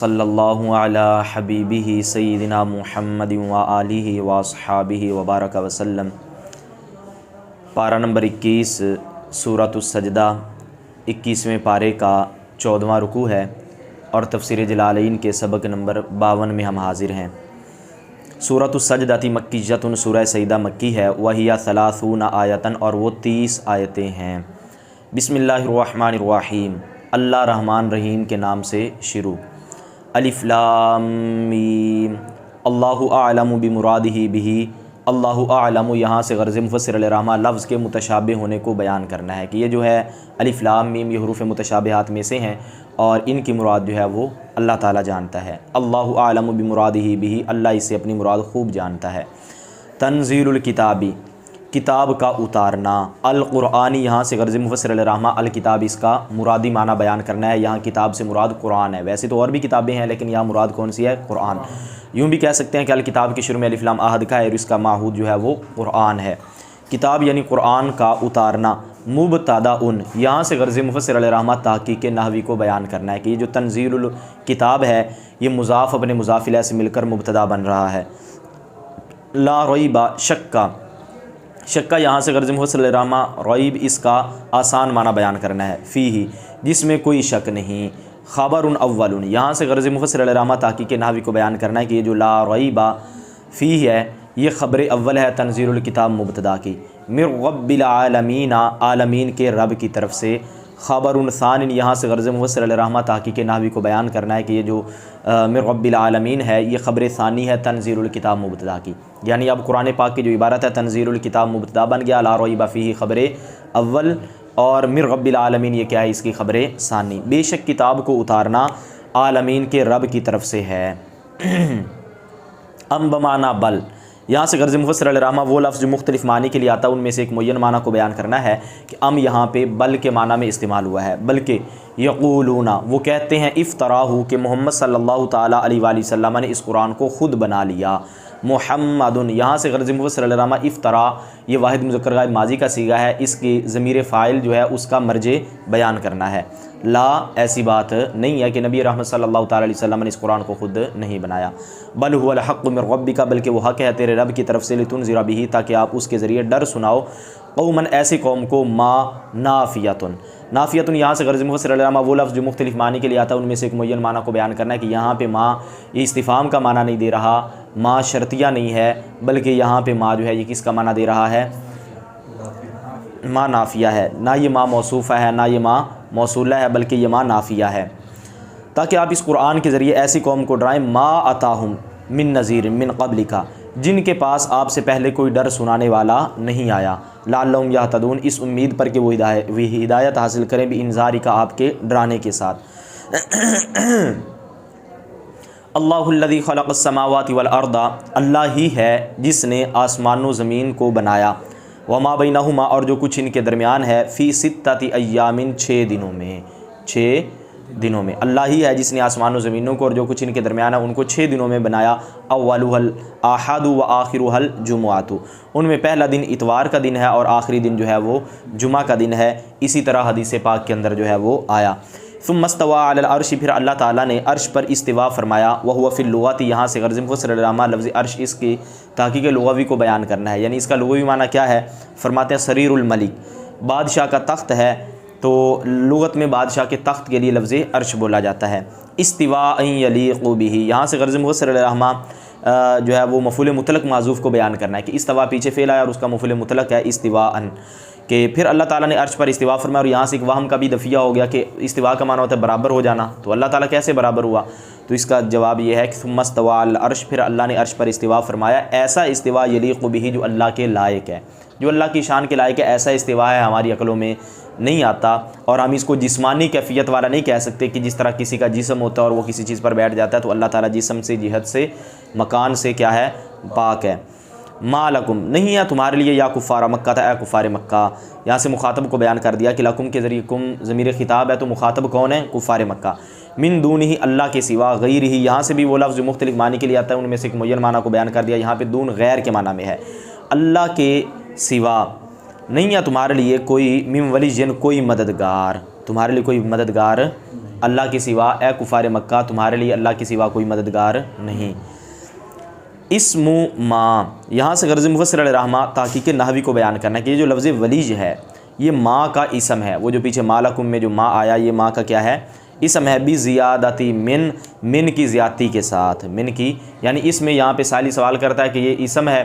صلی اللہ علی حبیبہ سیدنا محمد و آلہ و اصحابہ وبارک وسلم۔ پارہ نمبر 21 سورۃ السجدہ 21ویں پارے کا 14واں رکوع ہے اور تفسیر جلالین کے سبق نمبر 52 میں ہم حاضر ہیں۔ سورۃ السجدہ مکیۃ، سورہ سجدہ مکی ہے، وہی 30 آیتاً اور وہ 30 آیتیں ہیں۔ بسم اللہ الرحمن الرحیم، اللہ رحمان رحیم کے نام سے شروع۔ الف لام میم، اللہ اعلم بمرادہ بہ، اللہ اعلم یہاں سے غرض مفسر علیہ رحمہ لفظ کے متشابہ ہونے کو بیان کرنا ہے کہ یہ جو ہے الف لام میم یہ حروف متشابہات میں سے ہیں اور ان کی مراد جو ہے وہ اللہ تعالیٰ جانتا ہے۔ اللہ اعلم بمرادہ بہ، اللہ اسے اپنی مراد خوب جانتا ہے۔ تنزیل الکتابی، کتاب کا اتارنا، القرآنی یہاں سے غرض مفسر علیہ رحمہ الکتاب اس کا مرادی معنی بیان کرنا ہے۔ یہاں کتاب سے مراد قرآن ہے، ویسے تو اور بھی کتابیں ہیں لیکن یہاں مراد کون سی ہے؟ قرآن۔ یوں بھی کہہ سکتے ہیں کہ الکتاب کے شروع میں الف لام عہد کا ہے اور اس کا معہود جو ہے وہ قرآن ہے۔ کتاب یعنی قرآن کا اتارنا، مبتدا ان یہاں سے غرض مفسر علیہ رحمہ تحقیق نحوی کو بیان کرنا ہے کہ یہ جو تنزیل الکتاب ہے یہ مضاف اپنے مضاف الیہ سے مل کر مبتدا بن رہا ہے۔ لا ریب، شکا یہاں سے غرض مفسر علیہ رحمہ ریب اس کا آسان معنی بیان کرنا ہے، فیہ جس میں کوئی شک نہیں۔ خبر اول یہاں سے غرض مفسر علیہ رحمہ تحقیق نحوی کو بیان کرنا ہے کہ یہ جو لا ریب فیہ ہے یہ خبر اول ہے تنزیل الکتاب مبتدا کی، من رب العالمین عالمین کے رب کی طرف سے۔ خبر ثان یہاں سے غرض مفسر علیہ رحمہ تحقیق نحوی کو بیان کرنا ہے کہ یہ جو من رب العالمین ہے یہ خبر ثانی ہے تنزیل الکتاب مبتدا کی، یعنی اب قرآن پاک کی جو عبارت ہے تنزیل الکتاب مبتدا بن گیا، لا ریب فیہ خبر اول اور من رب العالمین یہ کیا ہے؟ اس کی خبر ثانی۔ بے شک کتاب کو اتارنا عالمین کے رب کی طرف سے ہے۔ ام بمعنی بل یہاں سے غرض مفسر علیہ رحمہ وہ لفظ جو مختلف معنی کے لیے آتا ہے ان میں سے ایک معین معنی کو بیان کرنا ہے کہ ام یہاں پہ بل کے معنی میں استعمال ہوا ہے، بلکہ یقولون وہ کہتے ہیں افطراہ کہ محمد صلی اللہ تعالیٰ علیہ وآلہ وسلم نے اس قرآن کو خود بنا لیا۔ محمد یہاں سے غرض مفسر علیہ رحمہ افطرا یہ واحد مذکر غائب ماضی کا صیغہ ہے، اس کی ضمیر فاعل جو ہے اس کا مرجع بیان کرنا ہے۔ لا ایسی بات نہیں ہے کہ نبی رحمت صلی اللہ تعالیٰ علیہ وسلم نے اس قرآن کو خود نہیں بنایا، بل هو الحق من ربک بلکہ وہ حق ہے تیرے رب کی طرف سے، لتنذر بہ تاکہ آپ اس کے ذریعے ڈر سناؤ، قوما ایسی قوم کو، ما نافیتن نافیتن یہاں سے غرض مفسر علیہ رحمہ وہ لفظ جو مختلف معنی کے لیے آتا ہے ان میں سے ایک معین معنی کو بیان کرنا ہے کہ یہاں پہ ما یہ استفہام کا معنی نہیں دے رہا، ما شرطیہ نہیں ہے، بلکہ یہاں پہ ما جو ہے یہ کس کا معنی دے رہا ہے؟ ما نافیہ ہے، نہ یہ ما موصوفہ ہے نہ یہ ما موصولہ ہے بلکہ یہ ما نافیہ ہے، تاکہ آپ اس قرآن کے ذریعے ایسی قوم کو ڈرائیں ما اتاہم من نذیر من قبلک جن کے پاس آپ سے پہلے کوئی ڈر سنانے والا نہیں آیا، لعلہم یہتدون اس امید پر کہ وہ ہدایت حاصل کریں بانذارک آپ کے ڈرانے کے ساتھ۔ اللہ الذی خلق السماوات والارض اللہ ہی ہے جس نے آسمان و زمین کو بنایا، وما بینہما اور جو کچھ ان کے درمیان ہے، فی ستۃ ایام 6 دنوں میں، 6 دنوں میں اللہ ہی ہے جس نے آسمان و زمینوں کو اور جو کچھ ان کے درمیان ہے ان کو 6 دنوں میں بنایا۔ اولها الاحد و آخرها الجمعۃ ان میں پہلا دن اتوار کا دن ہے اور آخری دن جو ہے وہ جمعہ کا دن ہے، اسی طرح حدیث پاک کے اندر جو ہے وہ آیا۔ ثم استوى علی العرش پھر اللہ تعالیٰ نے عرش پر استوا فرمایا، وهو فی اللغۃ یہاں سے غرض مفسر علیہ رحمہ لفظ عرش اس کی تحقیق لغوی کو بیان کرنا ہے، یعنی اس کا لغوی معنی کیا ہے؟ فرماتے ہیں سریر الملک بادشاہ کا تخت ہے، تو لغت میں بادشاہ کے تخت کے لیے لفظ عرش بولا جاتا ہے۔ استواء یلیق بہ یہاں سے غرض مفسر علیہ رحمہ جو ہے وہ مفعول مطلق معذوف کو بیان کرنا ہے کہ استوا پیچھے فعل آیا اور اس کا مفعول مطلق ہے استواء، کہ پھر اللہ تعالیٰ نے عرش پر استوا فرمایا اور یہاں سے ایک وہم کا بھی دفیہ ہو گیا کہ استوا کا معنی ہوتا ہے برابر ہو جانا، تو اللہ تعالیٰ کیسے برابر ہوا؟ تو اس کا جواب یہ ہے کہ ثم استوى علی العرش پھر اللہ نے عرش پر استوا فرمایا، ایسا استوا یلیق بہ جو اللہ کے لائق ہے، جو اللہ کی شان کے لائق ہے، ایسا استوا ہے ہماری عقلوں میں نہیں آتا اور ہم اس کو جسمانی کیفیت والا نہیں کہہ سکتے کہ جس طرح کسی کا جسم ہوتا ہے اور وہ کسی چیز پر بیٹھ جاتا ہے، تو اللہ تعالیٰ جسم سے، جہت سے، مکان سے کیا ہے؟ پاک ہے۔ ما لکم نہیں ہے تمہارے لیے، یا کفار مکہ تھا، اے کفار مکہ یہاں سے مخاطب کو بیان کر دیا کہ لکم کے ذریعے کم ضمیر خطاب ہے تو مخاطب کون ہے؟ کفار مکہ۔ من دونہ اللہ کے سوا، غیر ہی یہاں سے بھی وہ لفظ جو مختلف معنی کے لیے آتا ہے ان میں سے ایک معین معنی کو بیان کر دیا، یہاں پہ دون غیر کے معنی میں ہے، اللہ کے سوا نہیں ہے تمہارے لیے کوئی من ولی کوئی مددگار، تمہارے لیے کوئی مددگار اللہ کے سوا، اے کفار مکہ تمہارے لیے اللہ کے سوا کوئی مددگار نہیں۔ اسم ما، یہاں سے غرض مفسر علیہ رحمہ تحقیق نحوی کو بیان کرنا ہے کہ یہ جو لفظ ولیج ہے یہ ماں کا اسم ہے۔ وہ جو پیچھے مالکم میں جو ماں آیا یہ ماں کا کیا ہے؟ اسم ہے، بھی زیادتی من کی زیادتی کے ساتھ، من کی یعنی اس میں یہاں پہ سالی سوال کرتا ہے کہ یہ اسم ہے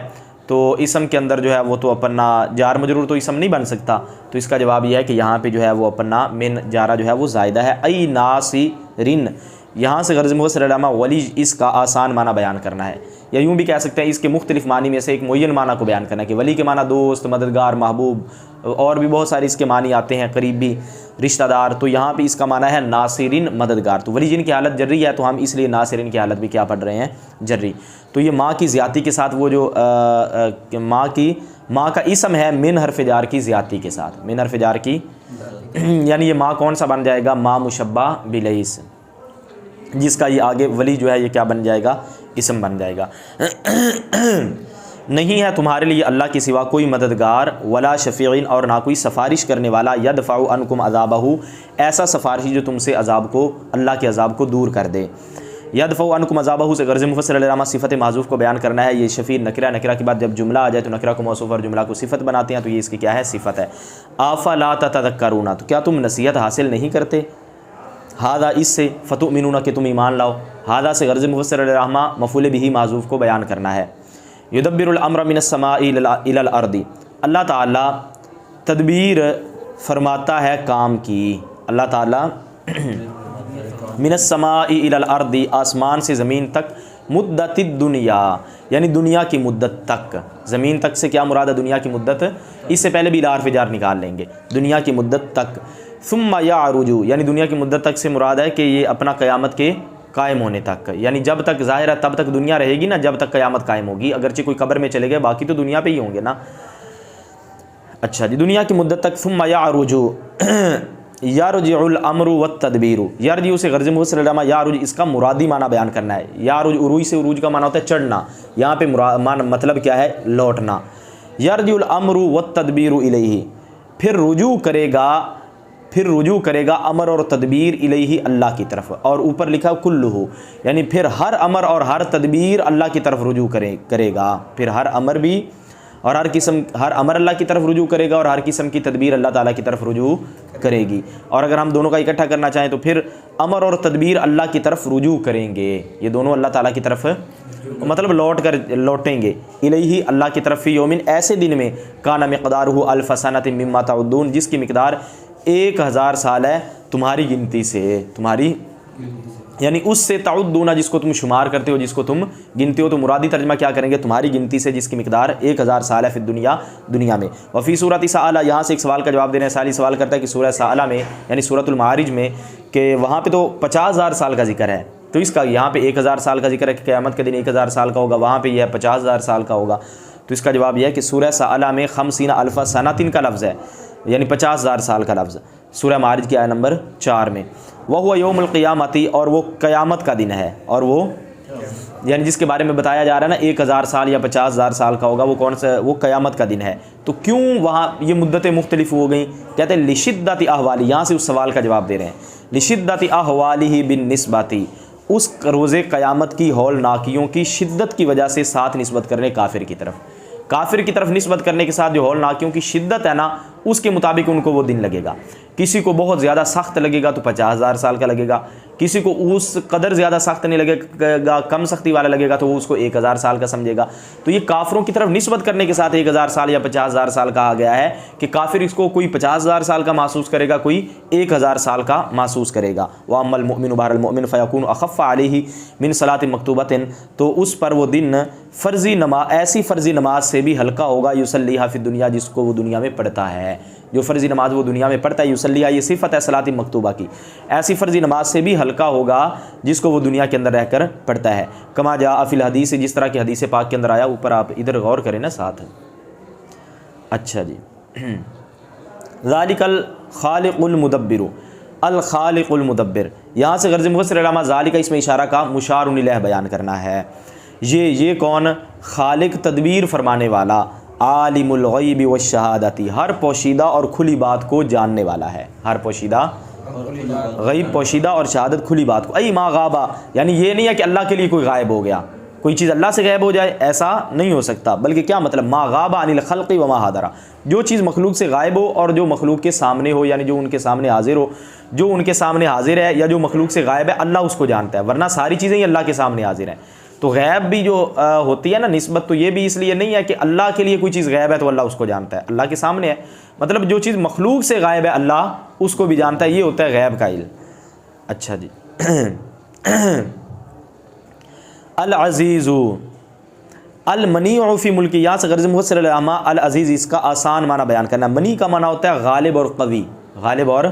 تو اسم کے اندر جو ہے وہ تو اپنا جار مجرور تو اسم نہیں بن سکتا، تو اس کا جواب یہ ہے کہ یہاں پہ جو ہے وہ اپنا من جارہ جو ہے وہ زائدہ ہے۔ ای ناصرین، یہاں سے غرض مفسر علامہ ولیج اس کا آسان معنی بیان کرنا ہے، یا یوں بھی کہہ سکتے ہیں اس کے مختلف معنی میں سے ایک معین معنی کو بیان کرنا ہے کہ ولی کے معنی دوست، مددگار، محبوب، اور بھی بہت سارے اس کے معنی آتے ہیں، قریبی، رشتہ دار، تو یہاں پہ اس کا معنی ہے ناصرین، مددگار۔ تو ولی جن کی حالت جری ہے تو ہم اس لیے ناصرین کی حالت بھی کیا پڑھ رہے ہیں؟ جری۔ تو یہ ماں کی زیادتی کے ساتھ وہ جو ماں کا اسم ہے من حرف جار کی زیادتی کے ساتھ، من حرف جار کی، یعنی یہ ماں کون سا بن جائے گا؟ ماں مشبہ بلیس، جس کا یہ آگے ولی جو ہے یہ کیا بن جائے گا؟ اسم بن جائے گا۔ نہیں ہے تمہارے لیے اللہ کے سوا کوئی مددگار، ولا شفیعین، اور نہ کوئی سفارش کرنے والا، یدفع عنکم عذابہ، ایسا سفارشی جو تم سے عذاب کو، اللہ کے عذاب کو دور کر دے۔ یدفع عنکم عذابہ سے غرض مفسر علیہ رحمہ صفت معذوف کو بیان کرنا ہے۔ یہ شفیع نکرہ، نکرہ کے بعد جب جملہ آ جائے تو نکرہ کو موصوف اور جملہ کو صفت بناتے ہیں، تو یہ اس کی کیا ہے؟ صفت ہے۔ افلا تتذکرون، تو کیا تم نصیحت حاصل نہیں کرتے؟ ہادہ، اس سے، فتؤمنون، کہ تم ایمان لاؤ۔ ہادہ سے غرض مفسر علیہ رحمہ مفعول بہ معذوف کو بیان کرنا ہے۔ یدبر الامر من السماء الی الارض، اللہ تعالیٰ تدبیر فرماتا ہے کام کی، اللہ تعالیٰ من السماء الی الارض، آسمان سے زمین تک، مدت الدنیا، یعنی دنیا کی مدت تک، زمین تک سے کیا مراد ہے؟ دنیا کی مدت، اس سے پہلے بھی الی حرف جار نکال لیں گے، دنیا کی مدت تک۔ ثم یعرج، یعنی دنیا کی مدت تک سے مراد ہے کہ یہ اپنا قیامت کے قائم ہونے تک، یعنی جب تک ظاہر ہے تب تک دنیا رہے گی نا، جب تک قیامت قائم ہوگی، اگرچہ کوئی قبر میں چلے گئے باقی تو دنیا پہ ہی ہوں گے نا۔ اچھا جی، دنیا کی مدت تک۔ ثم یعرج، یرجع الامر والتدبیر، یرجع سے غرض مفسر علامہ یعرج اس کا مرادی معنی بیان کرنا ہے۔ یعرج، عروج سے، عروج کا معنی ہوتا ہے چڑھنا، یہاں پہ مطلب کیا ہے؟ لوٹنا۔ یرجع الامر والتدبیر الیہ، پھر رجوع کرے گا امر اور تدبیر الیہ، اللہ کی طرف، اور اوپر لکھا کلہ، یعنی پھر ہر امر اور ہر تدبیر اللہ کی طرف رجوع کرے گا، پھر ہر امر بھی اور ہر امر اللہ کی طرف رجوع کرے گا، اور ہر قسم کی تدبیر اللہ تعالیٰ کی طرف رجوع کرے گی۔ اور اگر ہم دونوں کا اکٹھا کرنا چاہیں تو پھر امر اور تدبیر اللہ کی طرف رجوع کریں گے، یہ دونوں اللہ تعالیٰ کی طرف مطلب لوٹیں گے، الیہ، اللہ کی طرف، فی یومن، ایسے دن میں، کان مقدارہ الف سنۃ مما تعدون، جس کی مقدار 1000 سال ہے تمہاری گنتی سے، تمہاری یعنی اس سے، تعدون جس کو تم شمار کرتے ہو، جس کو تم گنتے ہو، تو مرادی ترجمہ کیا کریں گے؟ تمہاری گنتی سے، جس کی مقدار 1000 سال ہے، فی دنیا میں۔ وفی سورۃ سألہ، یہاں سے ایک سوال کا جواب دینے سالی سوال کرتا ہے کہ سورہ سألہ میں یعنی سورۃ المعارج میں، کہ وہاں پہ تو 50,000 سال کا ذکر ہے، تو اس کا یہاں پہ 1000 سال کا ذکر ہے کہ قیامت کے دن 1000 سال کا ہوگا، وہاں پہ یہ ہے 50,000 سال کا ہوگا، تو اس کا جواب یہ ہے کہ سورہ سألہ میں 50 الف سنۃ کا لفظ ہے، یعنی 50,000 سال کا لفظ، سورہ معارج کی آیت نمبر 4 میں۔ وہو یوم القیامتی، اور وہ قیامت کا دن ہے، اور وہ یعنی جس کے بارے میں بتایا جا رہا ہے نا 1000 سال یا 50,000 سال کا ہوگا، وہ کون سا؟ وہ قیامت کا دن ہے۔ تو کیوں وہاں یہ مدتیں مختلف ہو گئیں؟ کہتے ہیں لشدت احوالی، یہاں سے اس سوال کا جواب دے رہے ہیں، لشدت احوالہ بالنسبتی، اس روز قیامت کی ہولناکیوں کی شدت کی وجہ سے ساتھ نسبت کرنے کافر کی طرف نسبت کرنے کے ساتھ جو ہولناکیوں کی شدت ہے نا، اس کے مطابق ان کو وہ دن لگے گا۔ کسی کو بہت زیادہ سخت لگے گا تو 50,000 سال کا لگے گا، کسی کو اس قدر زیادہ سخت نہیں لگے گا، کم سختی والا لگے گا تو وہ اس کو 1000 سال کا سمجھے گا۔ تو یہ کافروں کی طرف نسبت کرنے کے ساتھ 1000 سال یا 50,000 سال کہا گیا ہے کہ کافر اس کو کوئی 50,000 سال کا محسوس کرے گا، کوئی 1000 سال کا محسوس کرے گا۔ وَأَمَّا الْمُؤْمِنُ بَهْرَ الْمُؤْمِنُ فَيَكُونُ أَخَفَّ عَلَيْهِ مِنْ صَلَاةٍ مَكْتُوبَةٍ، تو اس پر وہ دن ایسی فرضی نماز سے بھی ہلکا ہوگا، یصلیھا فی الدنیا، جس کو وہ دنیا میں پڑھتا ہے، جو فرضی نماز وہ دنیا میں پڑھتا ہے، یصلیھا یہ صفت ہے صلاۃ مکتوبہ کی، ایسی فرضی نماز سے بھی ہلکا ہوگا جس کو وہ دنیا کے اندر رہ کر پڑھتا ہے۔ کما جاء فی الحدیث، جس طرح کی حدیث پاک کے اندر آیا، اوپر آپ ادھر غور کریں نا ساتھ۔ اچھا جی، ذالک الخالق المدبر، الخالق المدبر، یہاں سے غرض مفسر علامہ ذالک اس میں اشارہ کا مشار الیہ بیان کرنا ہے۔ یہ کون؟ خالق، تدبیر فرمانے والا، عالم الغیب والشہادتی، ہر پوشیدہ اور کھلی بات کو جاننے والا ہے، ہر پوشیدہ غیب پوشیدہ اور شہادت کھلی بات کو. ای ما غابہ یعنی یہ نہیں ہے کہ اللہ کے لیے کوئی غائب ہو گیا, کوئی چیز اللہ سے غائب ہو جائے, ایسا نہیں ہو سکتا. بلکہ کیا مطلب, ما غاب عن الخلق وما حضر, جو چیز مخلوق سے غائب ہو اور جو مخلوق کے سامنے ہو, یعنی جو ان کے سامنے حاضر ہو, جو ان کے سامنے حاضر ہے یا جو مخلوق سے غائب ہے اللہ اس کو جانتا ہے, ورنہ ساری چیزیں ہی اللہ کے سامنے حاضر ہیں. تو غیب بھی جو ہوتی ہے نا نسبت, تو یہ بھی اس لیے نہیں ہے کہ اللہ کے لیے کوئی چیز غیب ہے تو اللہ اس کو جانتا ہے, اللہ کے سامنے ہے. مطلب جو چیز مخلوق سے غائب ہے اللہ اس کو بھی جانتا ہے, یہ ہوتا ہے غیب کا علم. اچھا جی. العزیز المنیع فی ملکی, یہاں سے غرض مفسر العلامہ العزیز اس کا آسان معنی بیان کرنا. منی کا معنی ہوتا ہے غالب اور قوی, غالب اور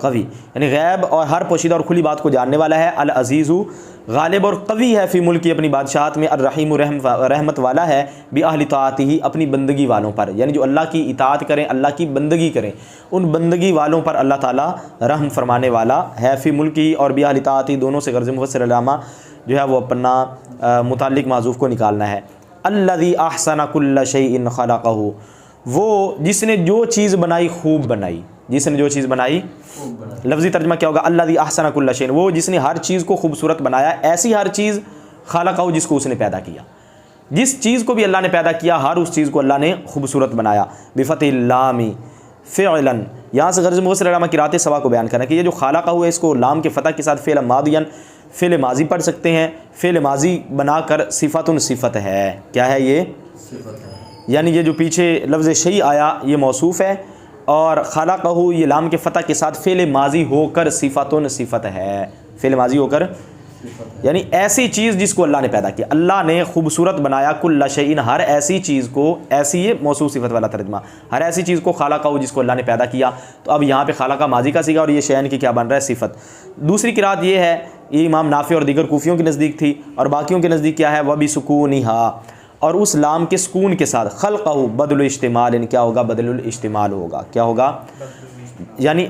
قوی, یعنی غیب اور ہر پوشیدہ اور کھلی بات کو جاننے والا ہے. العزیز غالب اور قوی ہے, فی ملکی اپنی بادشاہت میں, الرحیم رحمت والا ہے, باہل طاعتہ اپنی بندگی والوں پر, یعنی جو اللہ کی اطاعت کریں, اللہ کی بندگی کریں, ان بندگی والوں پر اللہ تعالیٰ رحم فرمانے والا ہے. فی ملکی اور باہل طاعتہ دونوں سے غرض مفسر العلامہ جو ہے وہ اپنا متعلق معذوف کو نکالنا ہے. الذی احسن کل شیء خلقہ, وہ جس نے جو چیز بنائی خوب بنائی, جس نے جو چیز بنائی. لفظی ترجمہ کیا ہوگا, الذی احسن کل شیء, وہ جس نے ہر چیز کو خوبصورت بنایا, ایسی ہر چیز خلقہ جس کو اس نے پیدا کیا, جس چیز کو بھی اللہ نے پیدا کیا ہر اس چیز کو اللہ نے خوبصورت بنایا. بفتح اللام فعلا, یہاں سے غرض مفسر العلامہ قرات سوا کو بیان کرنا کہ یہ جو خلقہ ہے اس کو لام کے فتح کے ساتھ فعل ماضی فعل ماضی پڑھ سکتے ہیں. فعل ماضی بنا کر صفت صفت ہے, کیا ہے یہ صفت ہے, یعنی یہ جو پیچھے لفظ شیء آیا یہ موصوف ہے, اور خلقہ یہ لام کے فتح کے ساتھ فعل ماضی ہو کر صفت صفت ہے, فعل ماضی ہو کر یعنی ایسی چیز جس کو اللہ نے پیدا کیا, اللہ نے خوبصورت بنایا. کل شیء ہر ایسی چیز کو, ایسی یہ موصوف صفت والا ترجمہ, ہر ایسی چیز کو خلقہ جس کو اللہ نے پیدا کیا. تو اب یہاں پہ خلقہ ماضی کا سیگا اور یہ شیئن کی کیا بن رہا ہے صفت. دوسری قرات یہ ہے, یہ امام نافع اور دیگر کوفیوں کے نزدیک تھی, اور باقیوں کے نزدیک کیا ہے, وبسکونھا, اور اس لام کے سکون کے ساتھ خلقہ بدل الاجتمال, یعنی کیا ہوگا, بدل الاجتمال ہوگا, کیا ہوگا, یعنی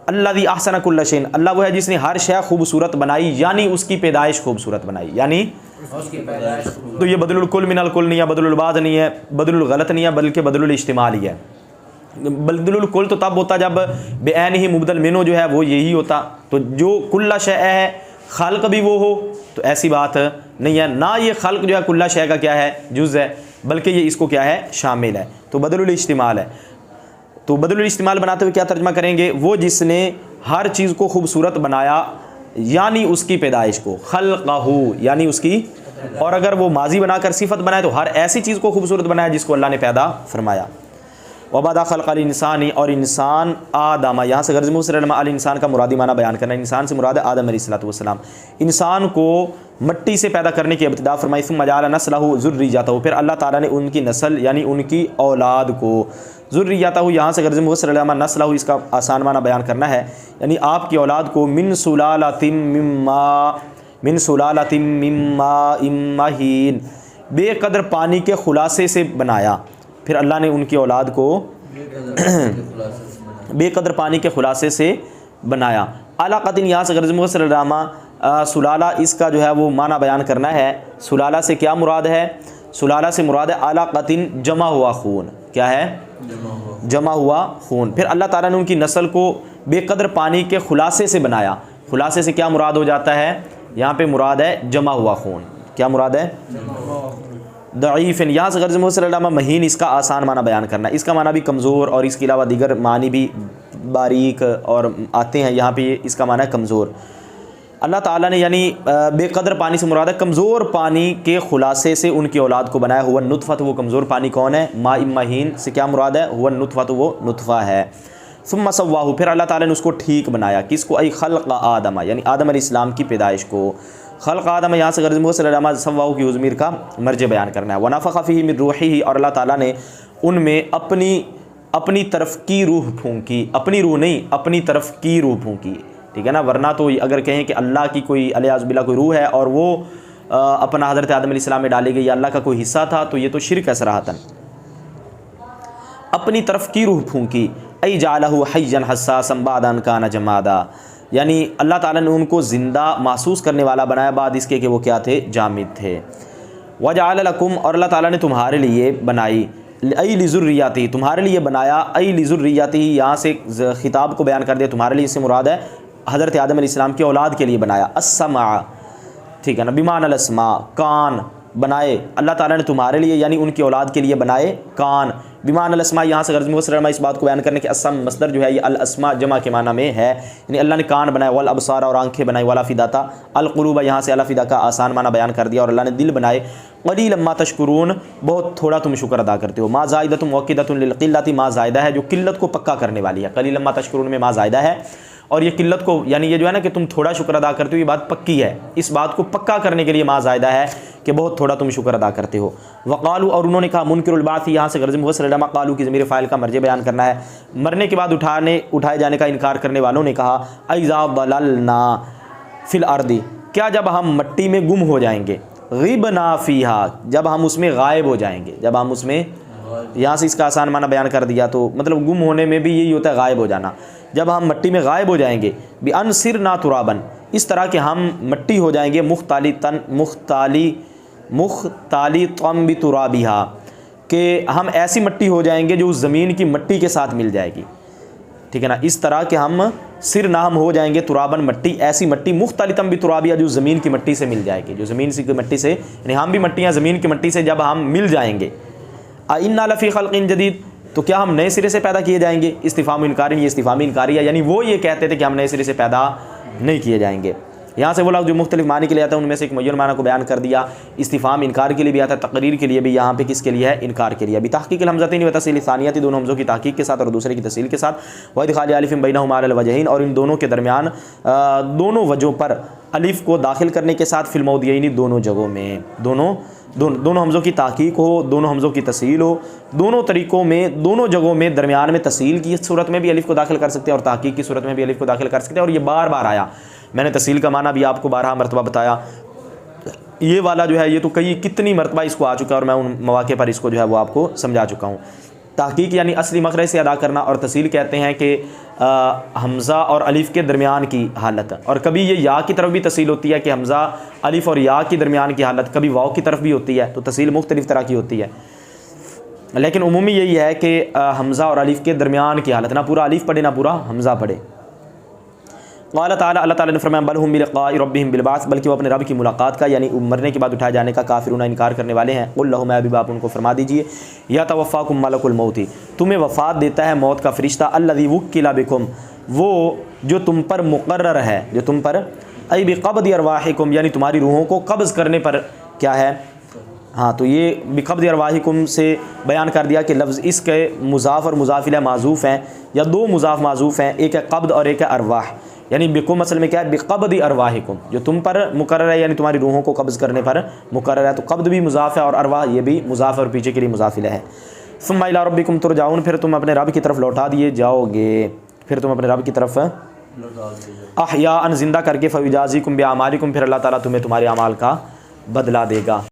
الذی احسن کل شیء, اللہ وہ ہے جس نے ہر شے خوبصورت بنائی, یعنی اس کی پیدائش خوبصورت بنائی, یعنی اس کی پیدائش. تو یہ بدل الکل من الکل نہیں ہے, بدل البعض نہیں ہے, بدل الغلط نہیں ہے, بلکہ بدل الاجتمال ہی ہے. بدل الکل تو تب ہوتا جب بعینہ مبدل منہ جو ہے وہ یہی ہوتا, تو جو کل شیء ہے خلق بھی وہ ہو تو ایسی بات نہیں ہے. نہ یہ خلق جو ہے کل شیء کا کیا ہے جز ہے, بلکہ یہ اس کو کیا ہے شامل ہے, تو بدل الاجتمال ہے. تو بدل الاجتمال بناتے ہوئے کیا ترجمہ کریں گے, وہ جس نے ہر چیز کو خوبصورت بنایا یعنی اس کی پیدائش کو, خلقہ یعنی اس کی, اور اگر وہ ماضی بنا کر صفت بنائے تو ہر ایسی چیز کو خوبصورت بنایا جس کو اللہ نے پیدا فرمایا. وبدا خلق الانسانی, اور انسان آدم, یہاں سے غرض مفسر العلماء الانسان کا مرادی معنی بیان کرنا ہے. انسان سے مراد ہے آدم علیہ الصلوۃ والسلام, انسان کو مٹی سے پیدا کرنے کی ابتدا فرمائی. ثم جعل نسلہ ذریتہ, پھر اللہ تعالیٰ نے ان کی نسل یعنی ان کی اولاد کو, ذریتہ یہاں سے غرض مفسر العلماء نسلہ اس کا آسان معنی بیان کرنا ہے, یعنی آپ کی اولاد کو من سلالۃ من ماء مہین, بے قدر پانی کے خلاصے سے بنایا. پھر اللہ نے ان کی اولاد کو بے قدر پانی کے خلاصے سے بنایا. علاقۃ, یہاں سے غرض مفسر العلماء سلالہ اس کا جو ہے وہ معنی بیان کرنا ہے. سلالہ سے کیا مراد ہے, سلالہ سے مراد ہے علاقۃ جمع ہوا خون, کیا ہے جمع ہوا خون. پھر اللہ تعالیٰ نے ان کی نسل کو بے قدر پانی کے خلاصے سے بنایا. خلاصے سے کیا مراد ہو جاتا ہے, یہاں پہ مراد ہے جمع ہوا خون, کیا مراد ہے ضعیف. یہاں سے غرض مفسر العلماء مہین اس کا آسان معنی بیان کرنا ہے. اس کا معنی بھی کمزور اور اس کے علاوہ دیگر معنی بھی باریک اور آتے ہیں. یہاں پہ اس کا معنی ہے کمزور. اللہ تعالیٰ نے یعنی بے قدر پانی سے مراد ہے کمزور پانی کے خلاصے سے ان کی اولاد کو بنایا. ہوا نطفہ, وہ کمزور پانی کون ہے, ماء مہین سے کیا مراد ہے, ہوا نطفہ, وہ نطفہ ہے. ثم سواہ, پھر اللہ تعالیٰ نے اس کو ٹھیک بنایا. کس کو, ای خلق آدم, یعنی آدم علیہ السلام کی پیدائش کو. خلق آدم, یہاں سے غرض مفسر العلماء سواہ کی ضمیر کا مرجع بیان کرنا ہے. ونفخ فیہ من روحہ, اور اللہ تعالیٰ نے ان میں اپنی طرف کی روح پھونکی, اپنی روح نہیں اپنی طرف کی روح پھونکی, ٹھیک ہے نا. ورنہ تو اگر کہیں کہ اللہ کی کوئی علیہ باللہ کوئی روح ہے اور وہ اپنا حضرت آدم علیہ السلام میں ڈالی گئی یا اللہ کا کوئی حصہ تھا, تو یہ تو شرک ہے صراحتاً. اپنی طرف کی روح پھونکی. ای جعلہ حیا حساسا بعد ان کان جمادا, یعنی اللہ تعالیٰ نے ان کو زندہ محسوس کرنے والا بنایا بعد اس کے کہ وہ کیا تھے, جامد تھے. وجعل لکم, اور اللہ تعالیٰ نے تمہارے لیے بنائی ای لذریاتی تمہارے لیے بنایا، ای لذریاتی یہاں سے خطاب کو بیان کر دیا، تمہارے لیے اس سے مراد ہے حضرت آدم علیہ السلام کی اولاد کے لیے بنایا، السمع ٹھیک ہے نا، بمعنی الاسماء کان بنائے اللہ تعالیٰ نے تمہارے لیے یعنی ان کی اولاد کے لیے بنائے کان، بمعنی الاسماء یہاں سے غرض مفسر اس بات کو بیان کرنے کے السم مصدر جو ہے یہ الاسماء جمع کے معنی میں ہے، یعنی اللہ نے کان بنائے، والابصار اور آنکھیں بنائی، والافئدۃ القلوب یہاں سے الافئدہ کا آسان معنی بیان کر دیا، اور اللہ نے دل بنائے، قلیلا ما تشکرون بہت تھوڑا تم شکر ادا کرتے ہو، ما زائدۃ مؤکدۃ للقلۃ ما زائدہ ہے جو قلت کو پکا کرنے والی ہے، قلیلا ما تشکرون میں ما زائدہ ہے اور یہ قلت کو یعنی یہ جو ہے نا کہ تم تھوڑا شکر ادا کرتے ہو یہ بات پکی ہے، اس بات کو پکا کرنے کے لیے ما زائدہ ہے کہ بہت تھوڑا تم شکر ادا کرتے ہو۔ وقالوا اور انہوں نے کہا منکر البعث یہاں سے غرض مفسر لما قالوا کی ضمیر فاعل کا مرجع بیان کرنا ہے، مرنے کے بعد اٹھائے جانے کا انکار کرنے والوں نے کہا اذا ضللنا فی الارض کیا جب ہم مٹی میں گم ہو جائیں گے، غبنا فیہا جب ہم اس میں غائب ہو جائیں گے، جب ہم اس میں یہاں سے اس کا آسان معنی بیان کر دیا تو مطلب گم ہونے میں بھی یہی ہوتا ہے غائب ہو جانا، جب ہم مٹی میں غائب ہو جائیں گے بِأَنْ صِرْنَا تُرَابًا اس طرح کہ ہم مٹی ہو جائیں گے مختلطًا بِتُرَابِهَا کہ ہم ایسی مٹی ہو جائیں گے جو اس زمین کی مٹی کے ساتھ مل جائے گی، ٹھیک ہے نا، اس طرح کہ ہم صرنا ہم ہو جائیں گے ترابن مٹی، ایسی مٹی مختلطًا بِتُرَابِهَا جو زمین کی مٹی سے مل جائے گی، جو زمین کی مٹی سے یعنی ہم بھی مٹیاں زمین کی مٹی سے جب ہم مل جائیں گے، اِنَّا لَفِي خَلْقٍ جَدِيدٍ تو کیا ہم نئے سرے سے پیدا کیے جائیں گے، استفہام انکاری، یہ استفہام انکاری ہے، یعنی وہ یہ کہتے تھے کہ ہم نئے سرے سے پیدا نہیں کیے جائیں گے۔ یہاں سے وہ لوگ جو مختلف معنی کے لیے آتا ہے ان میں سے ایک معین معنی کو بیان کر دیا، استفہام انکار کے لیے بھی آتا ہے، تقریر کے لیے بھی، یہاں پہ کس کے لیے ہے، انکار کے لیے، بتحقیق الحمزتین و تسہیل الثانیۃ دونوں حمزوں کی تحقیق کے ساتھ اور دوسرے کی تسہیل کے ساتھ، وادخال الف بینہما علی الوجہین اور ان دونوں کے درمیان دونوں وجہوں پر الف کو داخل کرنے کے ساتھ فی الموضعین دونوں جگہوں میں دونوں حمزوں کی تحقیق ہو، دونوں حمزوں کی تسہیل ہو، دونوں طریقوں میں دونوں جگہوں میں درمیان میں تسہیل کی صورت میں بھی الف کو داخل کر سکتے ہیں اور تحقیق کی صورت میں بھی الف کو داخل کر سکتے ہیں، اور یہ بار بار آیا، میں نے تسہیل کا معنی بھی آپ کو 12 مرتبہ بتایا، یہ والا جو ہے یہ تو کتنی مرتبہ اس کو آ چکا ہے اور میں ان مواقع پر اس کو جو ہے وہ آپ کو سمجھا چکا ہوں۔ تحقیق یعنی اصلی مخرج سے ادا کرنا، اور تسہیل کہتے ہیں کہ حمزہ اور الف کے درمیان کی حالت، اور کبھی یہ یا کی طرف بھی تسہیل ہوتی ہے کہ حمزہ الف اور یا کے درمیان کی حالت، کبھی واو کی طرف بھی ہوتی ہے، تو تسہیل مختلف طرح کی ہوتی ہے، لیکن عمومی یہی ہے کہ حمزہ اور الف کے درمیان کی حالت، نہ پورا الف پڑھے نہ پورا حمزہ پڑھے۔ قال تعالیٰ اللہ تعالیٰ نے فرمایا بل ہم بلقاء ربہم بالبعث بلکہ وہ اپنے رب کی ملاقات کا یعنی مرنے کے بعد اٹھائے جانے کا کافرون انکار کرنے والے ہیں، قل لہم اے حبیب آپ ان کو فرما دیجئے یتوفاکم ملک الموت تمہیں وفات دیتا ہے موت کا فرشتہ، الذی وکل بکم وہ جو تم پر مقرر ہے، جو تم پر ای بقبض ارواحکم یعنی تمہاری روحوں کو قبض کرنے پر کیا ہے، ہاں تو یہ بقبض ارواحکم سے بیان کر دیا کہ لفظ اس کے مضاف اور مضاف الیہ معذوف ہیں یا دو مضاف معذوف ہیں، ایک ہے قبض اور ایک ہے ارواح، یعنی بکم اصل میں کیا ہے بقبض ارواحکم جو تم پر مقرر ہے یعنی تمہاری روحوں کو قبض کرنے پر مقرر ہے، تو قبض بھی مضاف ہے اور ارواح یہ بھی مضاف اور پیچھے کے لیے مضاف الیہ ہے۔ ثم الی ربکم ترجعون پھر تم اپنے رب کی طرف لوٹا دیے جاؤ گے، پھر تم اپنے رب کی طرف احیاء زندہ کر کے فیجازیکم باعمالکم پھر اللہ تعالیٰ تمہیں تمہارے اعمال کا بدلہ دے گا۔